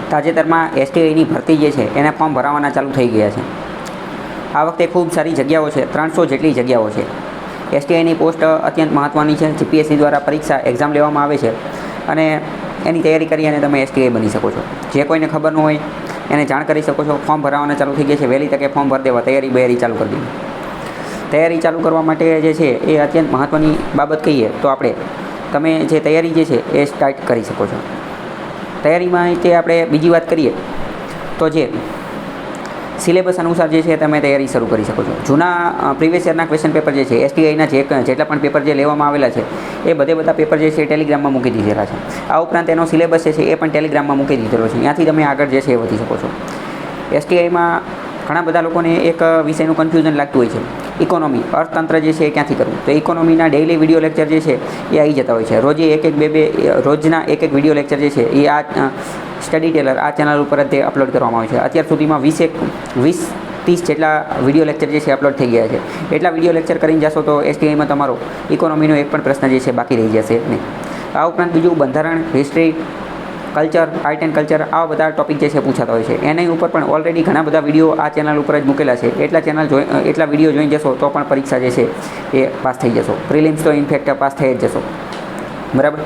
તાજેતરમાં એસટીઆઈની ભરતી જે છે એને ફોર્મ ભરાવાના ચાલુ થઈ ગયા છે. આ વખતે ખૂબ સારી જગ્યાઓ છે, 300 જેટલી જગ્યાઓ છે. એસટીઆઈની પોસ્ટ અત્યંત મહત્ત્વની છે. જીપીએસસી દ્વારા પરીક્ષા એક્ઝામ લેવામાં આવે છે અને એની તૈયારી કરી અને તમે એસટીઆઈ બની શકો છો. જે કોઈને ખબર ન હોય એને જાણ કરી શકો છો. ફોર્મ ભરાવાના ચાલુ થઈ ગયા છે. વહેલી તકે ફોર્મ ભરી દેવા, તૈયારી ચાલુ કરી દેવી. તૈયારી ચાલુ કરવા માટે જે છે એ અત્યંત મહત્ત્વની બાબત કહીએ તો તમે જે તૈયારી જે છે એ સ્ટાર્ટ કરી શકો છો. તૈયારીમાં તે આપણે બીજી વાત કરીએ તો જે સિલેબસ અનુસાર જે છે તમે તૈયારી શરૂ કરી શકો છો. જૂના પ્રીવિયસ યરના ક્વેશ્ચન પેપર જે છે એસટીઆઈના જેટલા પણ પેપર જે લેવામાં આવેલા છે એ બધા પેપર જે છે એ ટેલિગ્રામમાં મૂકી દીધેલા છે. આ ઉપરાંત એનો સિલેબસ જે છે એ પણ ટેલિગ્રામમાં મૂકી દીધેલો છે. ત્યાંથી તમે આગળ જે છે એ વધી શકો છો. એસટીઆઈમાં ઘણા બધા લોકોને એક વિષયનું કન્ફ્યુઝન લાગતું હોય છે, ઇકોનોમી, અર્થતંત્ર જે છે એ ક્યાંથી કરવું. તો ઇકોનોમીના ડેઇલી વિડીયો લેક્ચર જે છે એ આવી જતા હોય છે. રોજના એક વિડીયો લેક્ચર જે છે એ આ સ્ટડી ટેલર આ ચેનલ ઉપર જ તે અપલોડ કરવામાં આવે છે. અત્યાર સુધીમાં 20-30 જેટલા વિડીયો લેક્ચર જે છે અપલોડ થઈ ગયા છે. એટલા વિડીયો લેક્ચર કરીને જશો તો એસટીઆઈમાં તમારો ઇકોનોમીનો એક પણ પ્રશ્ન જે છે બાકી રહી જશે નહીં. આ ઉપરાંત બીજું બંધારણ, history, culture, art and culture, આવા બધા ટોપિક જે છે પૂછાતા હોય છે. એની ઉપર પણ ઓલરેડી ઘણા બધા વિડીયો આ ચેનલ ઉપર જ મૂકેલા છે. એટલા વિડીયો જોઈ જશો તો પણ પરીક્ષા જે છે એ પાસ થઈ જશો. પ્રિલિમ્સ તો ઇનફેક્ટ પાસ થઈ જ જશો. બરાબર.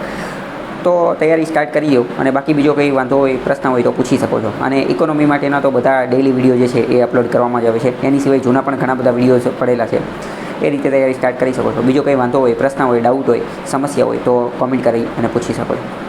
તો તૈયારી સ્ટાર્ટ કરી દો અને બાકી બીજો કંઈ વાંધો હોય, પ્રશ્ન હોય તો પૂછી શકો છો. અને ઇકોનોમી માટેના તો બધા ડેઇલી વિડીયો જે છે એ અપલોડ કરવામાં જ આવે છે. એની સિવાય જૂના પણ ઘણા બધા વિડીયો પડેલા છે. એ રીતે તૈયારી સ્ટાર્ટ કરી શકો છો. બીજો કંઈ વાંધો હોય, પ્રશ્ન હોય, ડાઉટ હોય, સમસ્યા હોય તો કોમેન્ટ કરી અને પૂછી શકો છો.